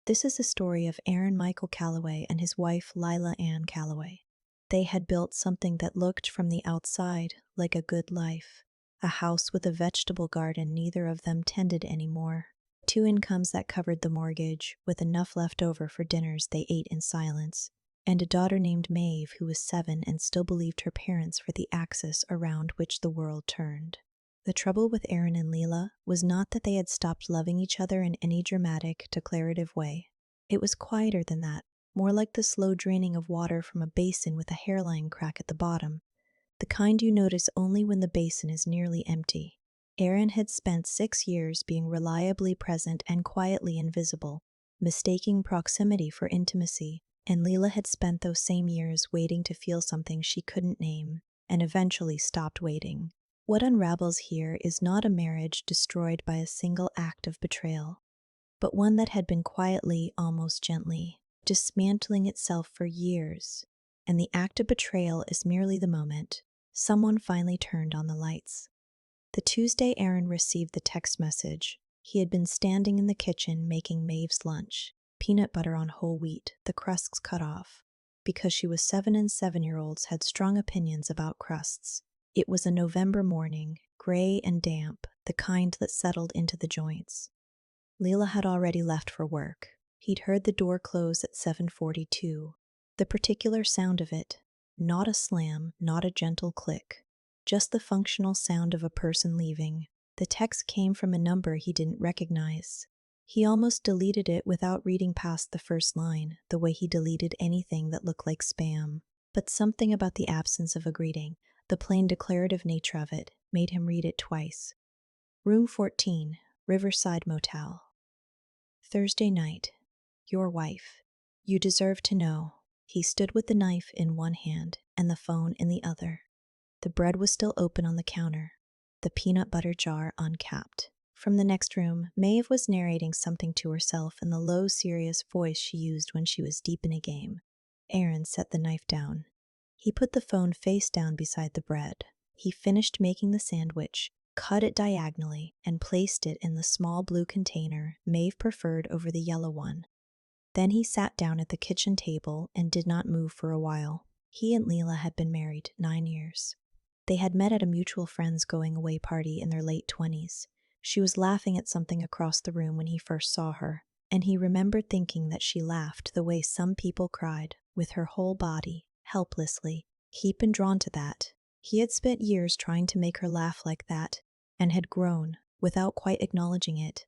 This is the story of Aaron Michael Calloway and his wife Lila Ann Calloway. They had built something that looked from the outside like a good life, a house with a vegetable garden neither of them tended anymore, two incomes that covered the mortgage, with enough left over for dinners they ate in silence, and a daughter named Maeve who was 7 and still believed her parents for the axis around which the world turned. The trouble with Aaron and Leela was not that they had stopped loving each other in any dramatic, declarative way. It was quieter than that, more like the slow draining of water from a basin with a hairline crack at the bottom, the kind you notice only when the basin is nearly empty. Aaron had spent 6 years being reliably present and quietly invisible, mistaking proximity for intimacy, and Leela had spent those same years waiting to feel something she couldn't name, and eventually stopped waiting. What unravels here is not a marriage destroyed by a single act of betrayal, but one that had been quietly, almost gently, dismantling itself for years, and the act of betrayal is merely the moment someone finally turned on the lights. The Tuesday Aaron received the text message, he had been standing in the kitchen making Maeve's lunch, peanut butter on whole wheat, the crusts cut off, because she was 7 and 7-year-olds had strong opinions about crusts. It was a November morning, gray and damp, the kind that settled into the joints. Leela had already left for work. He'd heard the door close at 7:42. The particular sound of it, not a slam, not a gentle click, just the functional sound of a person leaving. The text came from a number he didn't recognize. He almost deleted it without reading past the first line, the way he deleted anything that looked like spam. But something about the absence of a greeting, the plain declarative nature of it, made him read it twice. Room 14, Riverside Motel. Thursday night. Your wife. You deserve to know. He stood with the knife in one hand and the phone in the other. The bread was still open on the counter, the peanut butter jar uncapped. From the next room, Maeve was narrating something to herself in the low, serious voice she used when she was deep in a game. Aaron set the knife down. He put the phone face down beside the bread. He finished making the sandwich, cut it diagonally, and placed it in the small blue container Maeve preferred over the yellow one. Then he sat down at the kitchen table and did not move for a while. He and Leela had been married 9 years. They had met at a mutual friend's going-away party in their late 20s. She was laughing at something across the room when he first saw her, and he remembered thinking that she laughed the way some people cried, with her whole body, helplessly. He'd been drawn to that. He had spent years trying to make her laugh like that, and had grown, without quite acknowledging it,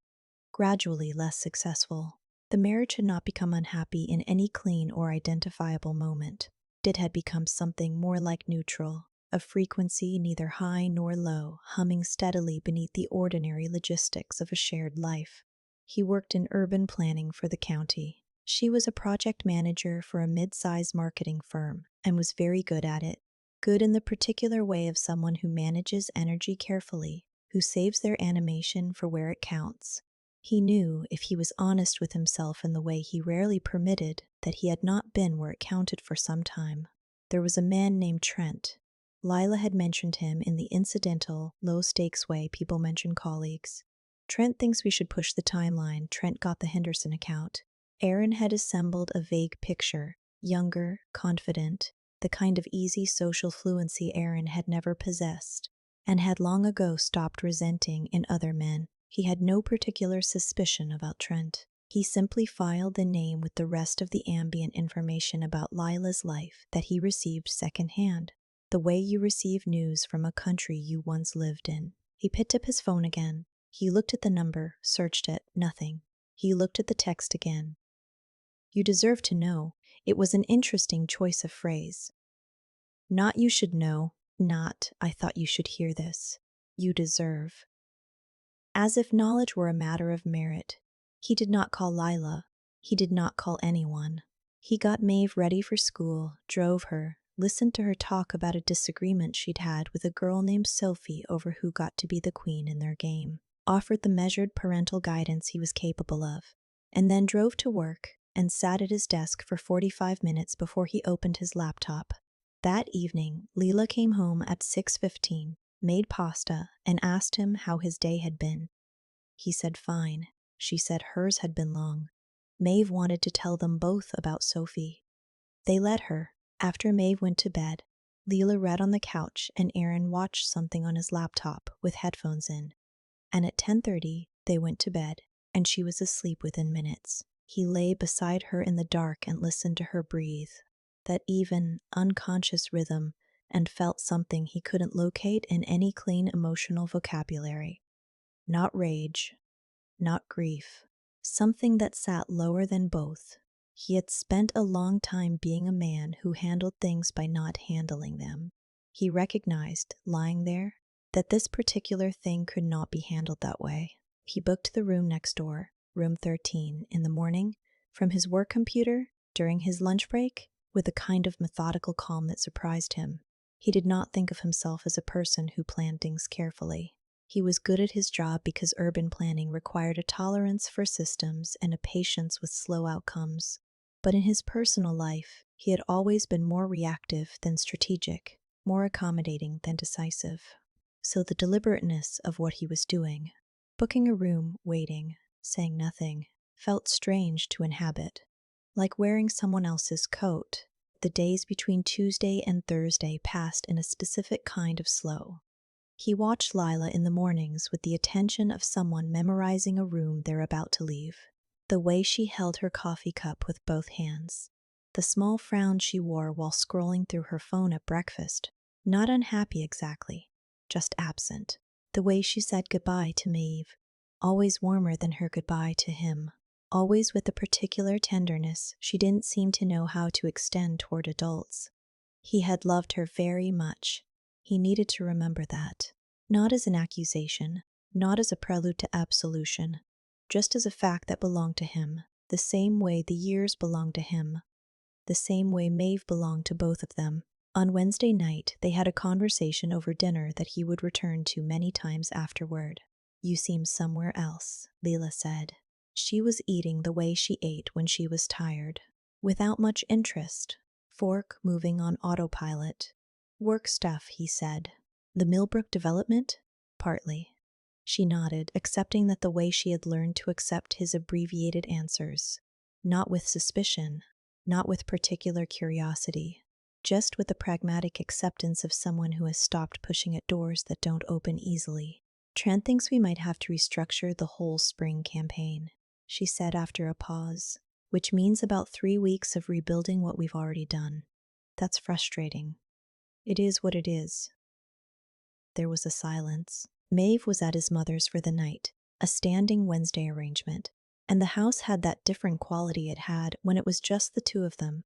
gradually less successful. The marriage had not become unhappy in any clean or identifiable moment. It had become something more like neutral, a frequency neither high nor low, humming steadily beneath the ordinary logistics of a shared life. He worked in urban planning for the county. She was a project manager for a mid-sized marketing firm, and was very good at it. Good in the particular way of someone who manages energy carefully, who saves their animation for where it counts. He knew, if he was honest with himself in the way he rarely permitted, that he had not been where it counted for some time. There was a man named Trent. Lila had mentioned him in the incidental, low-stakes way people mention colleagues. Trent thinks we should push the timeline. Trent got the Henderson account. Aaron had assembled a vague picture, younger, confident, the kind of easy social fluency Aaron had never possessed, and had long ago stopped resenting in other men. He had no particular suspicion about Trent. He simply filed the name with the rest of the ambient information about Lila's life that he received secondhand, the way you receive news from a country you once lived in. He picked up his phone again. He looked at the number, searched it, nothing. He looked at the text again. You deserve to know. It was an interesting choice of phrase. Not you should know, not I thought you should hear this. You deserve. As if knowledge were a matter of merit. He did not call Lila. He did not call anyone. He got Maeve ready for school, drove her, listened to her talk about a disagreement she'd had with a girl named Sophie over who got to be the queen in their game, offered the measured parental guidance he was capable of, and then drove to work and sat at his desk for 45 minutes before he opened his laptop. That evening, Leela came home at 6:15, made pasta, and asked him how his day had been. He said fine. She said hers had been long. Maeve wanted to tell them both about Sophie. They let her. After Maeve went to bed, Leela read on the couch and Aaron watched something on his laptop with headphones in. And at 10:30, they went to bed, and she was asleep within minutes. He lay beside her in the dark and listened to her breathe, that even, unconscious rhythm, and felt something he couldn't locate in any clean emotional vocabulary. Not rage, not grief, something that sat lower than both. He had spent a long time being a man who handled things by not handling them. He recognized, lying there, that this particular thing could not be handled that way. He booked the room next door, room 13, in the morning, from his work computer, during his lunch break, with a kind of methodical calm that surprised him. He did not think of himself as a person who planned things carefully. He was good at his job because urban planning required a tolerance for systems and a patience with slow outcomes. But in his personal life, he had always been more reactive than strategic, more accommodating than decisive. So the deliberateness of what he was doing, booking a room, waiting, saying nothing, felt strange to inhabit. Like wearing someone else's coat, the days between Tuesday and Thursday passed in a specific kind of slow. He watched Lila in the mornings with the attention of someone memorizing a room they're about to leave. The way she held her coffee cup with both hands. The small frown she wore while scrolling through her phone at breakfast. Not unhappy exactly, just absent. The way she said goodbye to Maeve. Always warmer than her goodbye to him. Always with a particular tenderness she didn't seem to know how to extend toward adults. He had loved her very much. He needed to remember that. Not as an accusation, not as a prelude to absolution, just as a fact that belonged to him, the same way the years belonged to him, the same way Maeve belonged to both of them. On Wednesday night, they had a conversation over dinner that he would return to many times afterward. "You seem somewhere else," Leela said. She was eating the way she ate when she was tired, without much interest, fork moving on autopilot. "Work stuff," he said. "The Millbrook development?" "Partly." She nodded, accepting that the way she had learned to accept his abbreviated answers. Not with suspicion, not with particular curiosity, just with the pragmatic acceptance of someone who has stopped pushing at doors that don't open easily. "Trent thinks we might have to restructure the whole spring campaign," she said after a pause, "which means about 3 weeks of rebuilding what we've already done. That's frustrating." "It is what it is." There was a silence. Maeve was at his mother's for the night, a standing Wednesday arrangement, and the house had that different quality it had when it was just the two of them,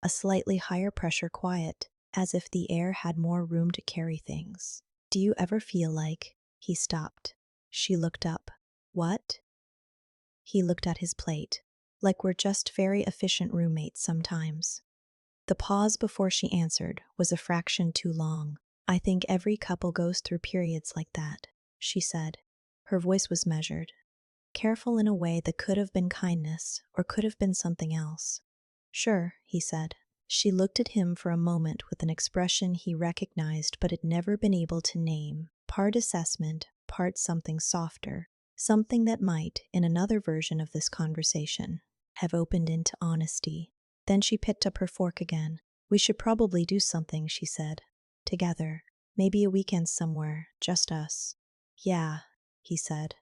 a slightly higher pressure quiet, as if the air had more room to carry things. "Do you ever feel like—" He stopped. She looked up. "What?" He looked at his plate. "Like we're just very efficient roommates sometimes." The pause before she answered was a fraction too long. "I think every couple goes through periods like that," she said. Her voice was measured, careful in a way that could have been kindness or could have been something else. "Sure," he said. She looked at him for a moment with an expression he recognized but had never been able to name, part assessment, part something softer, something that might, in another version of this conversation, have opened into honesty. Then she picked up her fork again. "We should probably do something," she said. "Together. Maybe a weekend somewhere, just us." "Yeah," he said.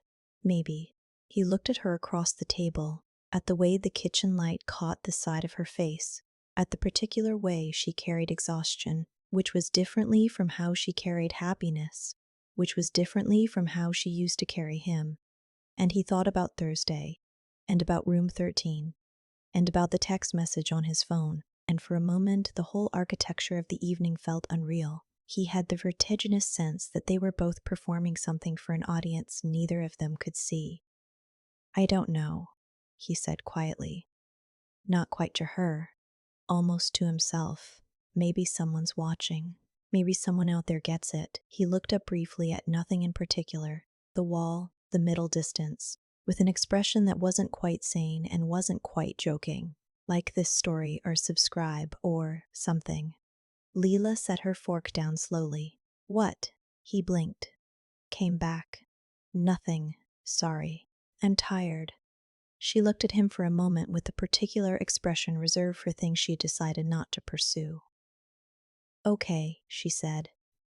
"Maybe." He looked at her across the table, at the way the kitchen light caught the side of her face, at the particular way she carried exhaustion, which was differently from how she carried happiness, which was differently from how she used to carry him. And he thought about Thursday, and about room 13, and about the text message on his phone, and for a moment the whole architecture of the evening felt unreal. He had the vertiginous sense that they were both performing something for an audience neither of them could see. "I don't know," he said quietly. Not quite to her, almost to himself. "Maybe someone's watching. Maybe someone out there gets it." He looked up briefly at nothing in particular, the wall, the middle distance, with an expression that wasn't quite sane and wasn't quite joking. "Like this story or subscribe or something." Leela set her fork down slowly. "What?" He blinked. Came back. "Nothing. Sorry. I'm tired." She looked at him for a moment with a particular expression reserved for things she had decided not to pursue. "Okay," she said.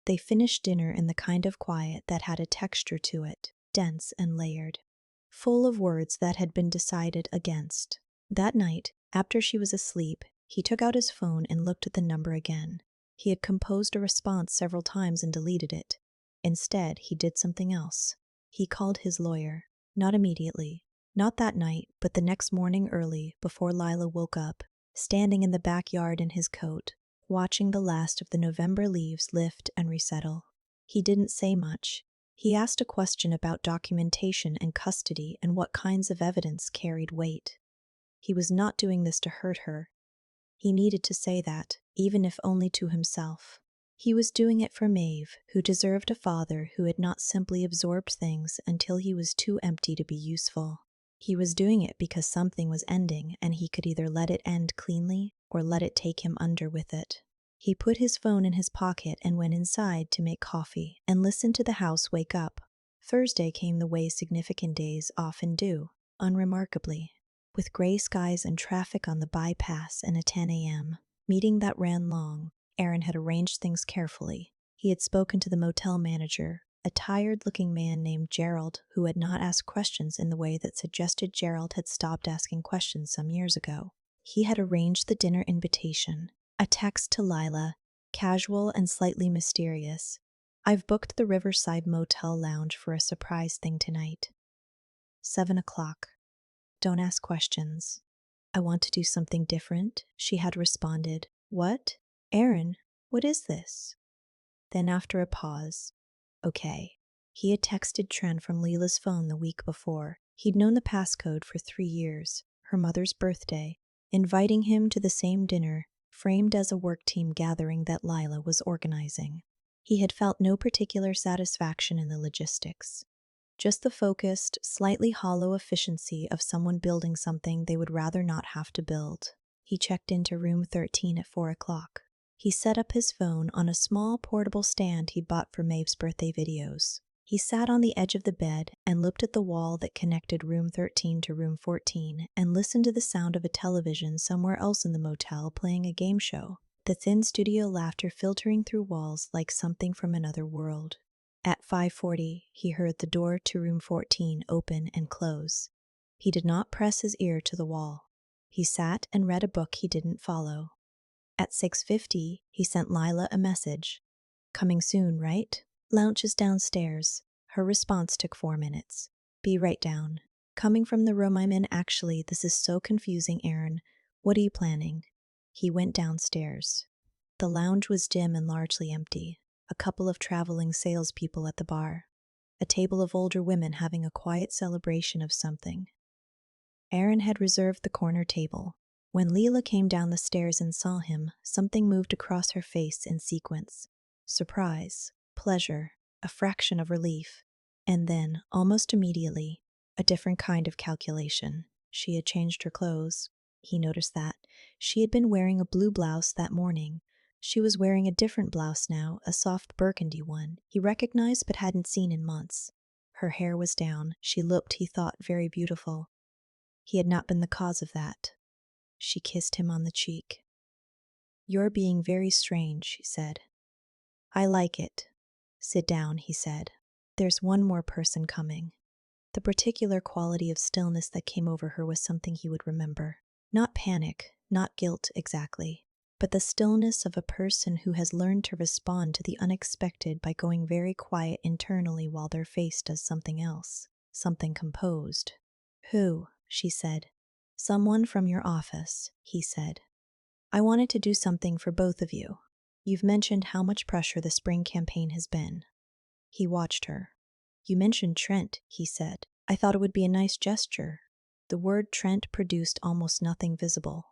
They finished dinner in the kind of quiet that had a texture to it, dense and layered, full of words that had been decided against. That night, after she was asleep, he took out his phone and looked at the number again. He had composed a response several times and deleted it. Instead, he did something else. He called his lawyer. Not immediately. Not that night, but the next morning early, before Lila woke up, standing in the backyard in his coat, watching the last of the November leaves lift and resettle. He didn't say much. He asked a question about documentation and custody and what kinds of evidence carried weight. He was not doing this to hurt her. He needed to say that, even if only to himself. He was doing it for Maeve, who deserved a father who had not simply absorbed things until he was too empty to be useful. He was doing it because something was ending and he could either let it end cleanly or let it take him under with it. He put his phone in his pocket and went inside to make coffee and listened to the house wake up. Thursday came the way significant days often do, unremarkably, with gray skies and traffic on the bypass and a 10 a.m. meeting that ran long. Aaron had arranged things carefully. He had spoken to the motel manager, a tired-looking man named Gerald who had not asked questions in the way that suggested Gerald had stopped asking questions some years ago. He had arranged the dinner invitation, a text to Lila, casual and slightly mysterious. "I've booked the Riverside Motel lounge for a surprise thing tonight. 7 o'clock. Don't ask questions." "I want to do something different," she had responded. "What? Aaron, what is this?" Then after a pause, "Okay." He had texted Trent from Leela's phone the week before. He'd known the passcode for 3 years, her mother's birthday, inviting him to the same dinner, framed as a work team gathering that Lila was organizing. He had felt no particular satisfaction in the logistics, just the focused, slightly hollow efficiency of someone building something they would rather not have to build. He checked into room 13 at 4 o'clock. He set up his phone on a small portable stand he'd bought for Maeve's birthday videos. He sat on the edge of the bed and looked at the wall that connected room 13 to room 14 and listened to the sound of a television somewhere else in the motel playing a game show, the thin studio laughter filtering through walls like something from another world. At 5:40, he heard the door to room 14 open and close. He did not press his ear to the wall. He sat and read a book he didn't follow. At 6:50, he sent Lila a message. "Coming soon, right? Lounge is downstairs." Her response took 4 minutes. "Be right down. Coming from the room I'm in. Actually, this is so confusing, Aaron. What are you planning?" He went downstairs. The lounge was dim and largely empty. A couple of traveling salespeople at the bar. A table of older women having a quiet celebration of something. Aaron had reserved the corner table. When Leela came down the stairs and saw him, something moved across her face in sequence. Surprise, pleasure, a fraction of relief, and then, almost immediately, a different kind of calculation. She had changed her clothes. He noticed that. She had been wearing a blue blouse that morning. She was wearing a different blouse now, a soft burgundy one, he recognized but hadn't seen in months. Her hair was down. She looked, he thought, very beautiful. He had not been the cause of that. She kissed him on the cheek. "You're being very strange," she said. "I like it." "Sit down," he said. "There's one more person coming." The particular quality of stillness that came over her was something he would remember. Not panic, not guilt exactly, but the stillness of a person who has learned to respond to the unexpected by going very quiet internally while their face does something else, something composed. "Who?" she said. "Someone from your office," he said. "I wanted to do something for both of you. You've mentioned how much pressure the spring campaign has been." He watched her. "You mentioned Trent," he said. "I thought it would be a nice gesture." The word Trent produced almost nothing visible.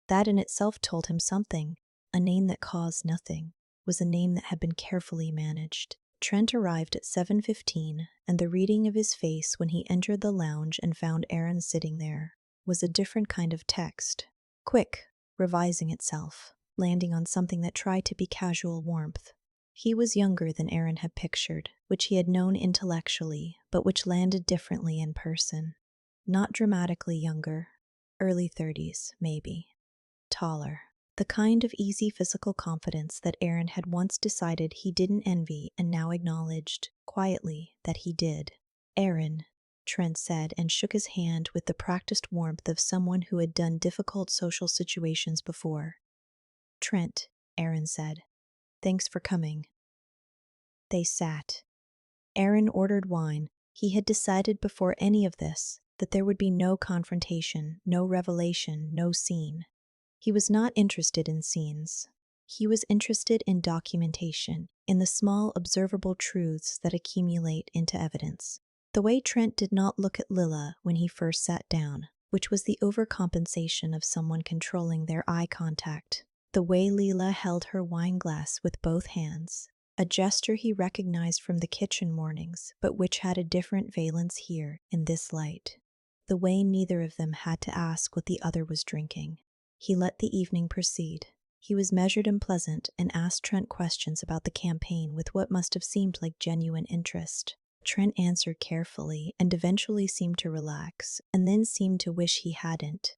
That in itself told him something. A name that caused nothing was a name that had been carefully managed. Trent arrived at 7:15, and the reading of his face when he entered the lounge and found Aaron sitting there was a different kind of text. Quick, revising itself, landing on something that tried to be casual warmth. He was younger than Aaron had pictured, which he had known intellectually, but which landed differently in person. Not dramatically younger, early 30s, maybe. Taller. The kind of easy physical confidence that Aaron had once decided he didn't envy and now acknowledged, quietly, that he did. Aaron, Trent said and shook his hand with the practiced warmth of someone who had done difficult social situations before. Trent, Aaron said. Thanks for coming. They sat. Aaron ordered wine. He had decided before any of this that there would be no confrontation, no revelation, no scene. He was not interested in scenes. He was interested in documentation, in the small observable truths that accumulate into evidence. The way Trent did not look at Lila when he first sat down, which was the overcompensation of someone controlling their eye contact. The way Lila held her wine glass with both hands, a gesture he recognized from the kitchen mornings, but which had a different valence here in this light. The way neither of them had to ask what the other was drinking. He let the evening proceed. He was measured and pleasant and asked Trent questions about the campaign with what must have seemed like genuine interest. Trent answered carefully and eventually seemed to relax, and then seemed to wish he hadn't.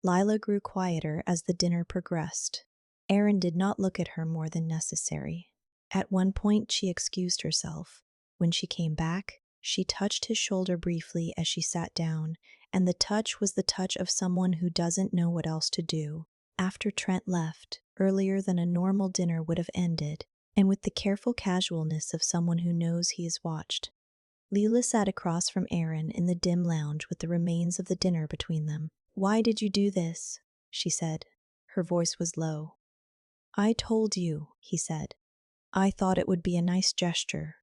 Lila grew quieter as the dinner progressed. Aaron did not look at her more than necessary. At one point she excused herself. When she came back, she touched his shoulder briefly as she sat down, and the touch was the touch of someone who doesn't know what else to do. After Trent left, earlier than a normal dinner would have ended, and with the careful casualness of someone who knows he is watched, Lila sat across from Aaron in the dim lounge with the remains of the dinner between them. "Why did you do this?" she said. Her voice was low. "I told you," he said. "I thought it would be a nice gesture."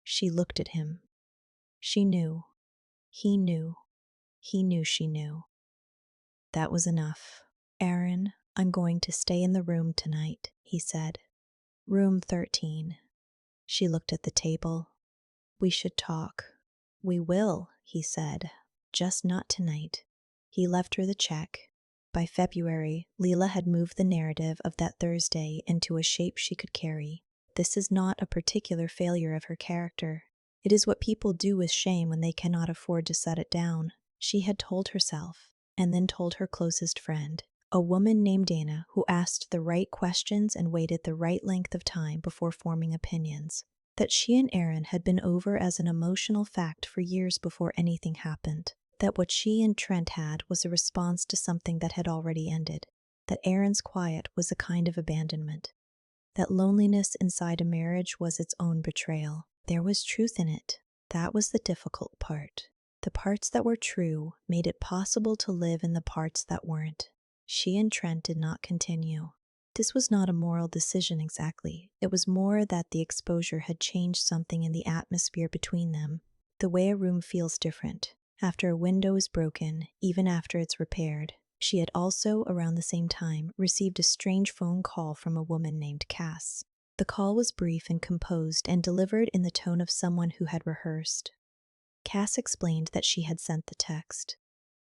She looked at him. She knew. He knew. He knew she knew. That was enough. "Aaron, I'm going to stay in the room tonight," he said. "Room 13. She looked at the table. "We should talk." "We will," he said. "Just not tonight." He left her the check. By February, Lila had moved the narrative of that Thursday into a shape she could carry. This is not a particular failure of her character. It is what people do with shame when they cannot afford to set it down. She had told herself, and then told her closest friend, a woman named Dana who asked the right questions and waited the right length of time before forming opinions, that she and Aaron had been over as an emotional fact for years before anything happened, that what she and Trent had was a response to something that had already ended, that Aaron's quiet was a kind of abandonment, that loneliness inside a marriage was its own betrayal. There was truth in it. That was the difficult part. The parts that were true made it possible to live in the parts that weren't. She and Trent did not continue. This was not a moral decision exactly. It was more that the exposure had changed something in the atmosphere between them. The way a room feels different after a window is broken, even after it's repaired. She had also, around the same time, received a strange phone call from a woman named Cass. The call was brief and composed and delivered in the tone of someone who had rehearsed. Cass explained that she had sent the text,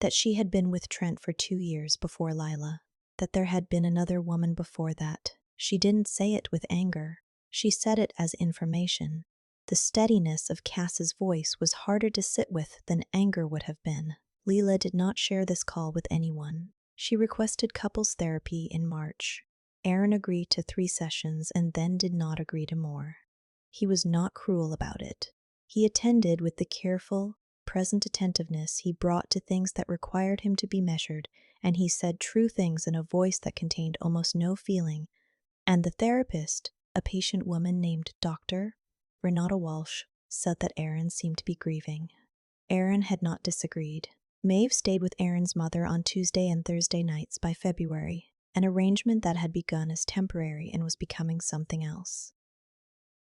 that she had been with Trent for 2 years before Lila, that there had been another woman before that. She didn't say it with anger. She said it as information. The steadiness of Cass's voice was harder to sit with than anger would have been. Lila did not share this call with anyone. She requested couples therapy in March. Aaron agreed to 3 sessions and then did not agree to more. He was not cruel about it. He attended with the careful, present attentiveness he brought to things that required him to be measured, and he said true things in a voice that contained almost no feeling. And the therapist, a patient woman named Dr. Renata Walsh, said that Aaron seemed to be grieving. Aaron had not disagreed. Maeve stayed with Aaron's mother on Tuesday and Thursday nights by February, an arrangement that had begun as temporary and was becoming something else.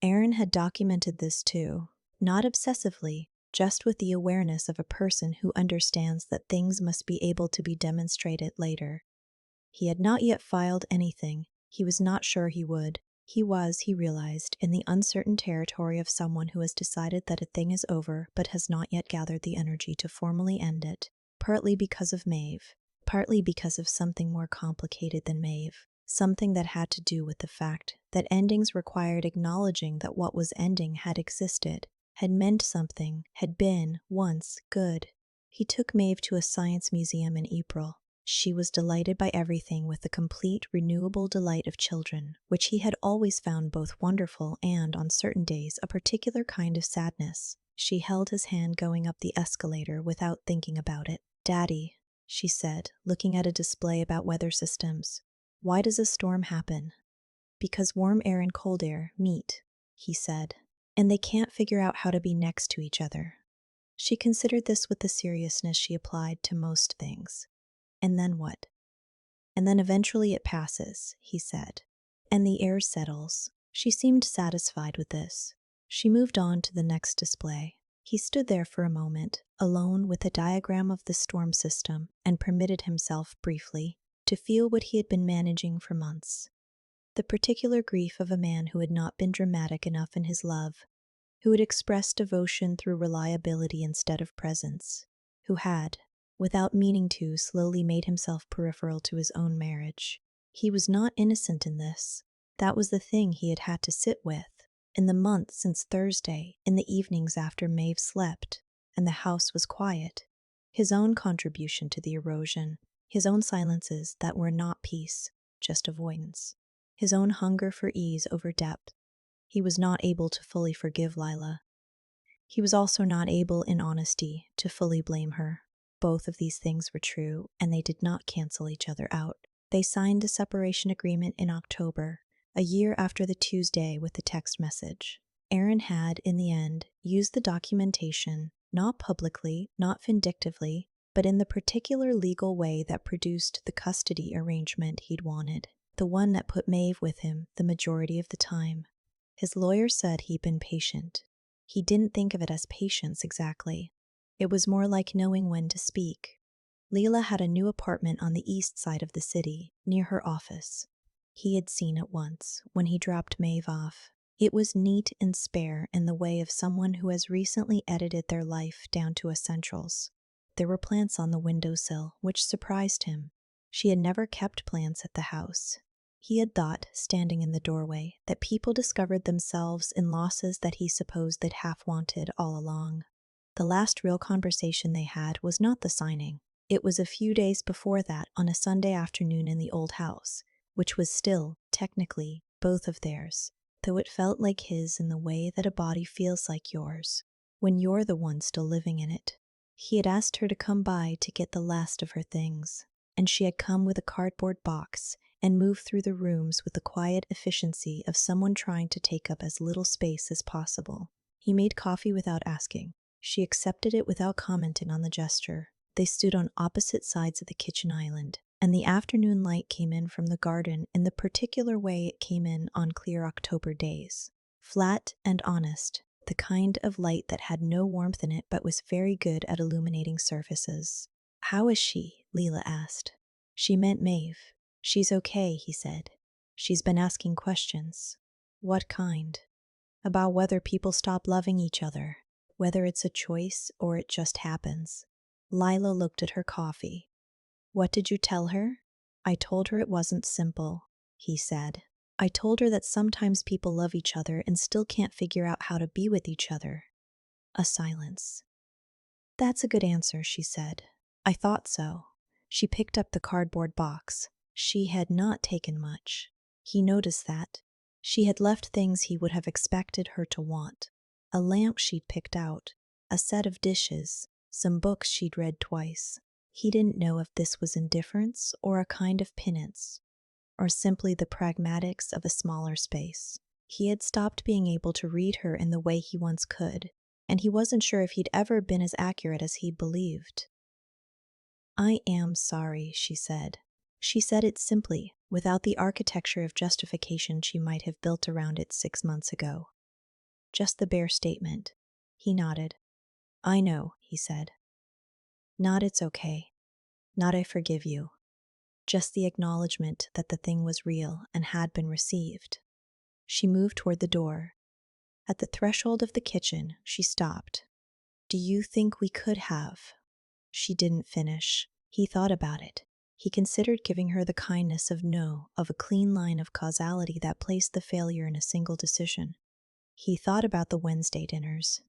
Aaron had documented this too, not obsessively, just with the awareness of a person who understands that things must be able to be demonstrated later. He had not yet filed anything. He was not sure he would. He was, he realized, in the uncertain territory of someone who has decided that a thing is over but has not yet gathered the energy to formally end it, partly because of Maeve, partly because of something more complicated than Maeve, something that had to do with the fact that endings required acknowledging that what was ending had existed, had meant something, had been, once, good. He took Maeve to a science museum in April. She was delighted by everything with the complete, renewable delight of children, which he had always found both wonderful and, on certain days, a particular kind of sadness. She held his hand going up the escalator without thinking about it. "Daddy," she said, looking at a display about weather systems, "why does a storm happen?" "Because warm air and cold air meet," he said, "and they can't figure out how to be next to each other." She considered this with the seriousness she applied to most things. "And then what?" "And then eventually it passes," he said, "and the air settles." She seemed satisfied with this. She moved on to the next display. He stood there for a moment, alone with a diagram of the storm system, and permitted himself, briefly, to feel what he had been managing for months. The particular grief of a man who had not been dramatic enough in his love, who had expressed devotion through reliability instead of presence, who had, without meaning to, slowly made himself peripheral to his own marriage. He was not innocent in this. That was the thing he had had to sit with, in the months since Thursday, in the evenings after Maeve slept, and the house was quiet. His own contribution to the erosion, his own silences that were not peace, just avoidance. His own hunger for ease over depth. He was not able to fully forgive Lila. He was also not able, in honesty, to fully blame her. Both of these things were true, and they did not cancel each other out. They signed a separation agreement in October, a year after the Tuesday with the text message. Aaron had, in the end, used the documentation, not publicly, not vindictively, but in the particular legal way that produced the custody arrangement he'd wanted, the one that put Maeve with him the majority of the time. His lawyer said he'd been patient. He didn't think of it as patience exactly. It was more like knowing when to speak. Leela had a new apartment on the east side of the city, near her office. He had seen it once, when he dropped Maeve off. It was neat and spare in the way of someone who has recently edited their life down to essentials. There were plants on the windowsill, which surprised him. She had never kept plants at the house. He had thought, standing in the doorway, that people discovered themselves in losses that he supposed they'd half wanted all along. The last real conversation they had was not the signing. It was a few days before that, on a Sunday afternoon in the old house, which was still, technically, both of theirs, though it felt like his in the way that a body feels like yours, when you're the one still living in it. He had asked her to come by to get the last of her things, and she had come with a cardboard box and moved through the rooms with the quiet efficiency of someone trying to take up as little space as possible. He made coffee without asking. She accepted it without commenting on the gesture. They stood on opposite sides of the kitchen island, and the afternoon light came in from the garden in the particular way it came in on clear October days. Flat and honest, the kind of light that had no warmth in it but was very good at illuminating surfaces. "How is she?" Leela asked. She meant Maeve. "She's okay," he said. "She's been asking questions." "What kind?" "About whether people stop loving each other, whether it's a choice or it just happens." Lila looked at her coffee. "What did you tell her?" "I told her it wasn't simple," he said. "I told her that sometimes people love each other and still can't figure out how to be with each other." A silence. "That's a good answer," she said. "I thought so." She picked up the cardboard box. She had not taken much. He noticed that. She had left things he would have expected her to want. A lamp she'd picked out, a set of dishes, some books she'd read twice. He didn't know if this was indifference or a kind of penance, or simply the pragmatics of a smaller space. He had stopped being able to read her in the way he once could, and he wasn't sure if he'd ever been as accurate as he'd believed. "I am sorry," she said. She said it simply, without the architecture of justification she might have built around it 6 months ago. Just the bare statement. He nodded. "I know," he said. "Not it's okay. Not I forgive you." Just the acknowledgement that the thing was real and had been received. She moved toward the door. At the threshold of the kitchen, she stopped. "Do you think we could have?" She didn't finish. He thought about it. He considered giving her the kindness of no, of a clean line of causality that placed the failure in a single decision. He thought about the Wednesday dinners,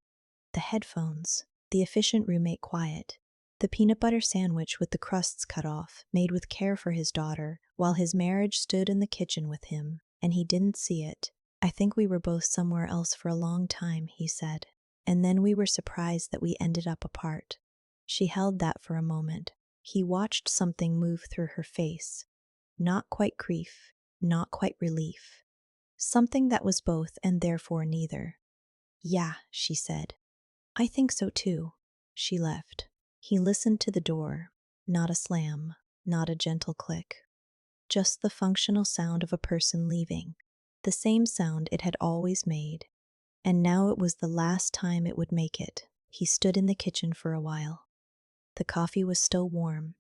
the headphones, the efficient roommate quiet. The peanut butter sandwich with the crusts cut off, made with care for his daughter, while his marriage stood in the kitchen with him, and he didn't see it. I think we were both somewhere else for a long time, he said. And then we were surprised that we ended up apart. She held that for a moment. He watched something move through her face. Not quite grief, not quite relief. Something that was both and therefore neither. Yeah, she said. I think so too. She left. He listened to the door. Not a slam, not a gentle click. Just the functional sound of a person leaving. The same sound it had always made. And now it was the last time it would make it. He stood in the kitchen for a while. The coffee was still warm.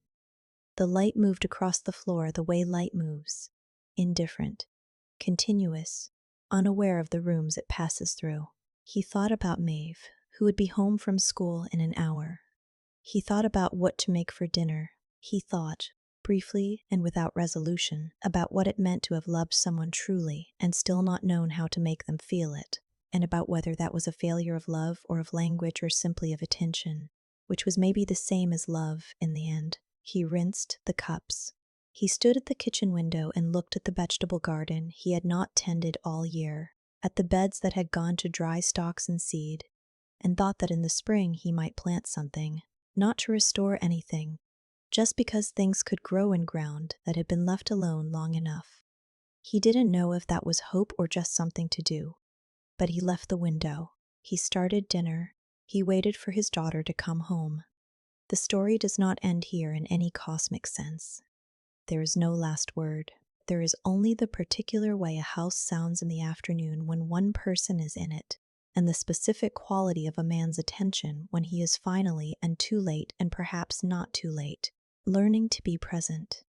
The light moved across the floor the way light moves. Indifferent. Continuous. Unaware of the rooms it passes through. He thought about Maeve, who would be home from school in an hour. He thought about what to make for dinner. He thought, briefly and without resolution, about what it meant to have loved someone truly and still not known how to make them feel it, and about whether that was a failure of love or of language or simply of attention, which was maybe the same as love in the end. He rinsed the cups. He stood at the kitchen window and looked at the vegetable garden he had not tended all year, at the beds that had gone to dry stalks and seed, and thought that in the spring he might plant something, not to restore anything, just because things could grow in ground that had been left alone long enough. He didn't know if that was hope or just something to do, but he left the window. He started dinner. He waited for his daughter to come home. The story does not end here in any cosmic sense. There is no last word. There is only the particular way a house sounds in the afternoon when one person is in it, and the specific quality of a man's attention when he is finally, and too late and perhaps not too late, learning to be present.